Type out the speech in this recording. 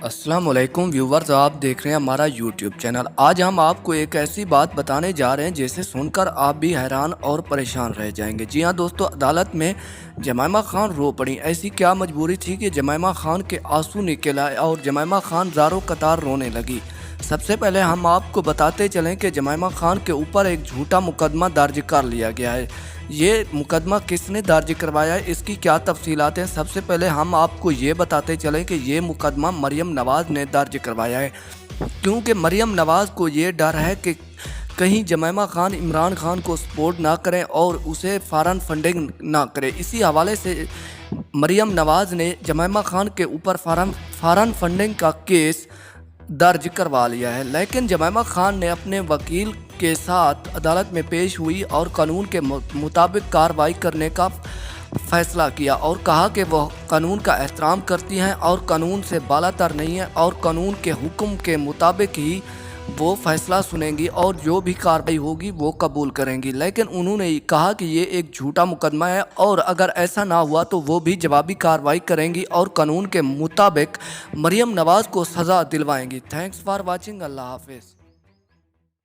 अस्सलाम वालेकुम व्यूवर्स, आप देख रहे हैं हमारा यूट्यूब चैनल। आज हम आपको एक ऐसी बात बताने जा रहे हैं जिसे सुनकर आप भी हैरान और परेशान रह जाएंगे। जी हाँ दोस्तों, अदालत में जमैमा खान रो पड़ी। ऐसी क्या मजबूरी थी कि जमैमा खान के आंसू निकल आए और जमैमा खान ज़ारो कतार रोने लगी। सबसे पहले हम आपको बताते चलें कि जमैमा खान के ऊपर एक झूठा मुकदमा दर्ज कर लिया गया है। ये मुकदमा किसने दर्ज करवाया है, इसकी क्या तफसीलात हैं, सबसे पहले हम आपको ये बताते चलें कि ये मुकदमा मरियम नवाज़ ने दर्ज करवाया है। क्योंकि मरियम नवाज़ को ये डर है कि कहीं जमैमा खान इमरान खान को सपोर्ट ना करें और उसे फ़ौरन फंडिंग ना करें। इसी हवाले से मरियम नवाज़ ने जमैमा खान के ऊपर फ़ौरन फंडिंग का केस दर्ज करवा लिया है। लेकिन जमैमा खान ने अपने वकील के साथ अदालत में पेश हुई और कानून के मुताबिक कार्रवाई करने का फैसला किया और कहा कि वह कानून का एहतराम करती हैं और कानून से बालातर नहीं है और कानून के हुक्म के मुताबिक ही वो फैसला सुनेंगी और जो भी कार्रवाई होगी वो कबूल करेंगी। लेकिन उन्होंने कहा कि ये एक झूठा मुकदमा है और अगर ऐसा ना हुआ तो वो भी जवाबी कार्रवाई करेंगी और कानून के मुताबिक मरियम नवाज़ को सज़ा दिलवाएंगी। Thanks for watching. अल्लाह हाफिज़।